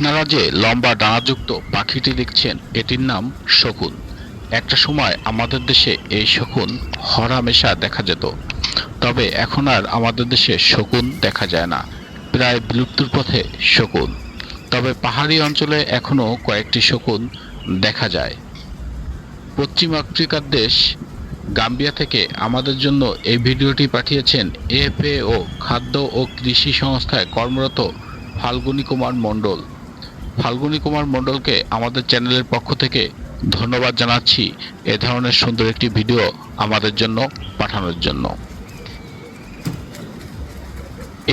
আপনারা যে লম্বা ডানাযুক্ত পাখিটি দেখছেন এটির নাম শকুন। একটা সময় আমাদের দেশে এই শকুন হরহামেশা দেখা যেত, তবে এখন আর আমাদের দেশে শকুন দেখা যায় না, প্রায় বিলুপ্তির পথে শকুন। তবে পাহাড়ি অঞ্চলে এখনো কয়েকটি শকুন দেখা যায়। পশ্চিম আফ্রিকার দেশ গাম্বিয়া থেকে আমাদের জন্য এই ভিডিওটি পাঠিয়েছেন এফএও খাদ্য ও কৃষি সংস্থায় কর্মরত ফাল্গুনী কুমার মণ্ডল। ফাল্গুনী কুমার মণ্ডলকে আমাদের চ্যানেলের পক্ষ থেকে ধন্যবাদ জানাচ্ছি এ ধরনের সুন্দর একটি ভিডিও আমাদের জন্য পাঠানোর জন্য।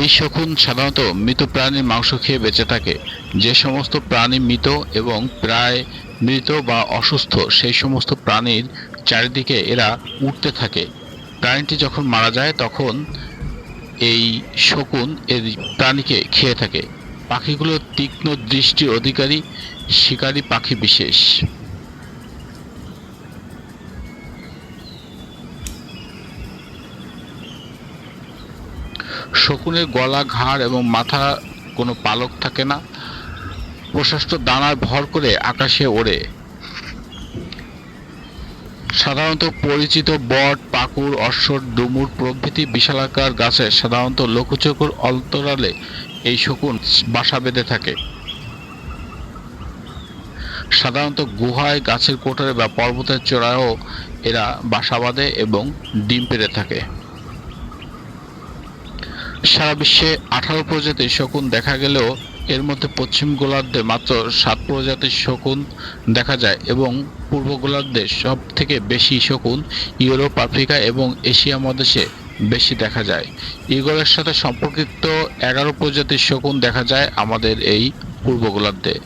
এই শকুন সাধারণত মৃত প্রাণীর মাংস খেয়ে বেঁচে থাকে। যে সমস্ত প্রাণী মৃত এবং প্রায় মৃত বা অসুস্থ সেই সমস্ত প্রাণীর চারিদিকে এরা উঠতে থাকে। প্রাণীটি যখন মারা যায় তখন এই শকুন এই প্রাণীকে খেয়ে থাকে। পাখিগুলো তীক্ষ্ণ দৃষ্টির অধিকারী শিকারী পাখি বিশেষ। শকুনের গলা, ঘাড় এবং মাথা কোনো পালক থাকে না। প্রশস্ত ডানায় ভর করে আকাশে ওড়ে। সাধারণত পরিচিত বট, পাকুড়, অশ্বর, ডুমুর প্রভৃতি বিশালাকার গাছের সাধারণত লঘুচকুর অন্তরালে এই শকুন বাসা বেঁধে থাকে। সাধারণত গুহায়, গাছের কোটরে বা পর্বতের চূড়ায়ও এরা বাসা বাঁধে এবং ডিম পেড়ে থাকে। সারা বিশ্বে 18 প্রজাতির শকুন দেখা গেলেও এর মধ্যে পশ্চিম গোলার্ধে মাত্র 7 প্রজাতির শকুন দেখা যায় এবং পূর্ব গোলার্ধে সব থেকে বেশি শকুন ইউরোপ, আফ্রিকা এবং এশিয়া মহাদেশে বেশি দেখা যায়। ঈগলের সাথে সম্পর্কিত 11 প্রজাতির শকুন দেখা যায় আমাদের এই পূর্ব গোলার্ধে।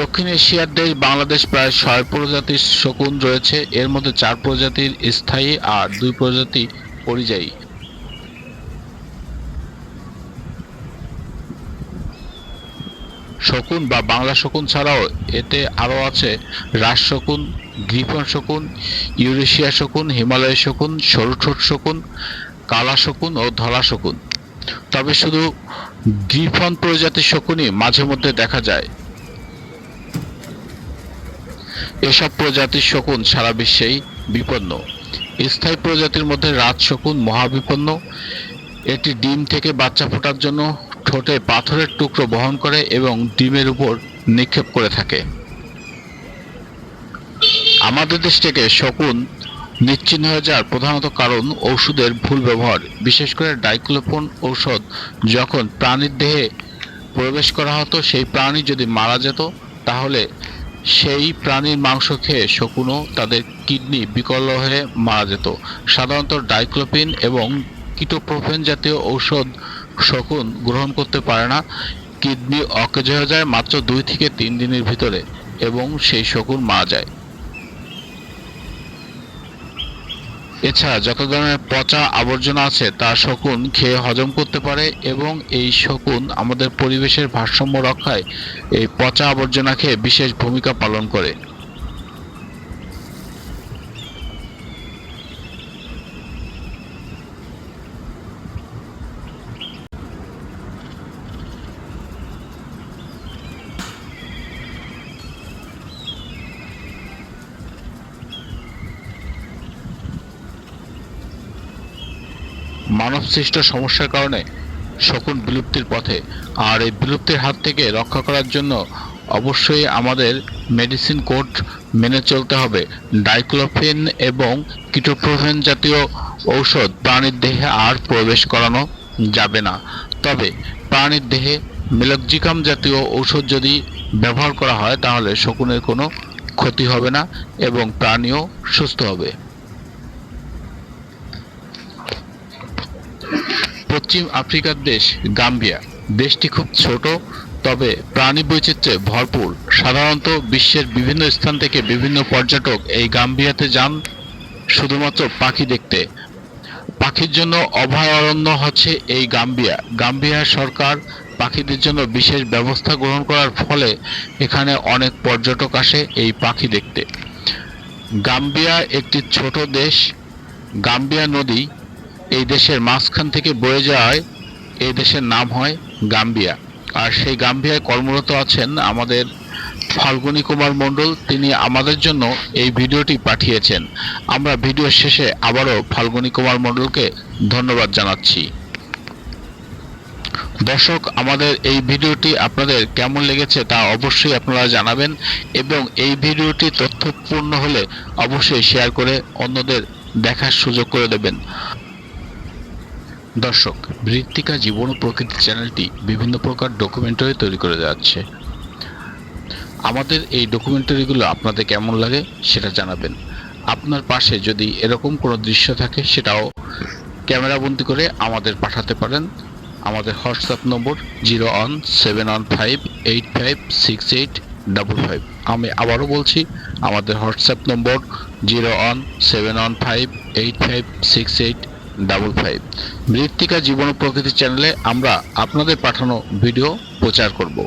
দক্ষিণ এশিয়ার দেশ বাংলাদেশ প্রায় 6 প্রজাতির শকুন রয়েছে। এর মধ্যে 4 প্রজাতির স্থায়ী আর 2 প্রজাতি পরিযায়ী। শকুন বা বাংলা শকুন ছাড়াও এতে আরও আছে রাজ শকুন, গ্রিফন শকুন, ইউরেশিয়া শকুন, হিমালয় শকুন, সরু ঠোঁট শকুন, কালা শকুন ও ধলা শকুন। তবে শুধু গ্রিফন প্রজাতির শকুনই মাঝে মধ্যে দেখা যায়। এসব প্রজাতির শকুন সারা বিশ্বেই বিপন্ন। স্থায়ী প্রজাতির মধ্যে রাজ শকুন মহাবিপন্ন। এটি ডিম থেকে বাচ্চা ফোটার জন্য ঠোঁটে পাথরের টুকরো বহন করে এবং ডিমের উপর নিক্ষেপ করে থাকে। আমাদের দেশ থেকে শকুন নিশ্চিহ্ন হয়ে যাওয়ার প্রধানত কারণ ওষুধের ভুল ব্যবহার। বিশেষ করে ডাইক্লোফেনাক ঔষধ যখন প্রাণীর দেহে প্রবেশ করা হতো, সেই প্রাণী যদি মারা যেত তাহলে সেই প্রাণীর মাংস খেয়ে শকুনও তাদের কিডনি বিকল হয়ে মারা যেত। সাধারণত ডাইক্লোফেন এবং কিটোপ্রোফেন জাতীয় ঔষধ শকুন গ্রহণ করতে পারে না। কিডনি অকেজ হয়ে যায় মাত্র 2 থেকে 3 দিনের ভিতরে এবং সেই শকুন মারা যায়। এছাড়া যত ধরনের পচা আবর্জনা আছে তা শকুন খেয়ে হজম করতে পারে এবং এই শকুন আমাদের পরিবেশের ভারসাম্য রক্ষায় এই পচা আবর্জনা খেয়ে বিশেষ ভূমিকা পালন করে। মানবসৃষ্ট সমস্যার কারণে শকুন বিলুপ্তির পথে, আর এই বিলুপ্তির হাত থেকে রক্ষা করার জন্য অবশ্যই আমাদের মেডিসিন কোড মেনে চলতে হবে। ডাইক্লোফেন এবং কিটোপ্রোফেন জাতীয় ঔষধ প্রাণীর দেহে আর প্রবেশ করানো যাবে না। তবে প্রাণীর দেহে মেলক্সিকাম জাতীয় ঔষধ যদি ব্যবহার করা হয় তাহলে শকুনের কোনো ক্ষতি হবে না এবং প্রাণীও সুস্থ হবে। পশ্চিম আফ্রিকার দেশ গাম্বিয়া। দেশটি খুব ছোট, তবে প্রাণী বৈচিত্র্যে ভরপুর। সাধারণত বিশ্বের বিভিন্ন স্থান থেকে বিভিন্ন পর্যটক এই গাম্বিয়াতে যান শুধুমাত্র পাখি দেখতে। পাখির জন্য অভয়ারণ্য হচ্ছে এই গাম্বিয়া। গাম্বিয়া সরকার পাখিদের জন্য বিশেষ ব্যবস্থা গ্রহণ করার ফলে এখানে অনেক পর্যটক আসে এই পাখি দেখতে। গাম্বিয়া একটি ছোট দেশ। গাম্বিয়া নদী এই দেশের মাঝখান থেকে বয়ে যাওয়ায় এই দেশের নাম হয় গাম্বিয়া। আর সেই গাম্বিয়ায় কর্মরত আছেন আমাদের ফাল্গুনী কুমার মণ্ডল। তিনি আমাদের জন্য এই ভিডিওটি পাঠিয়েছেন। আমরা ভিডিও শেষে আবারও ফাল্গুনী কুমার মণ্ডলকে ধন্যবাদ জানাচ্ছি। দর্শক, আমাদের এই ভিডিওটি আপনাদের কেমন লেগেছে তা অবশ্যই আপনারা জানাবেন, এবং এই ভিডিওটি তথ্যপূর্ণ হলে অবশ্যই শেয়ার করে অন্যদের দেখার সুযোগ করে দেবেন। দর্শক, মৃত্তিকা জীবন ও প্রকৃতি চ্যানেলটি বিভিন্ন প্রকার ডকুমেন্টারি তৈরি করে যাচ্ছে। আমাদের এই ডকুমেন্টারিগুলো আপনাদের কেমন লাগে সেটা জানাবেন। আপনার পাশে যদি এরকম কোনো দৃশ্য থাকে সেটাও ক্যামেরাবন্দি করে আমাদের পাঠাতে পারেন। আমাদের হোয়াটসঅ্যাপ নম্বর 01715856855। আমি আবারও বলছি, আমাদের হোয়াটসঅ্যাপ নম্বর 01715856855। মৃত্তিকা জীবন ও প্রকৃতি চ্যানেলে আমরা আপনাদের পাঠানো ভিডিও প্রচার করব।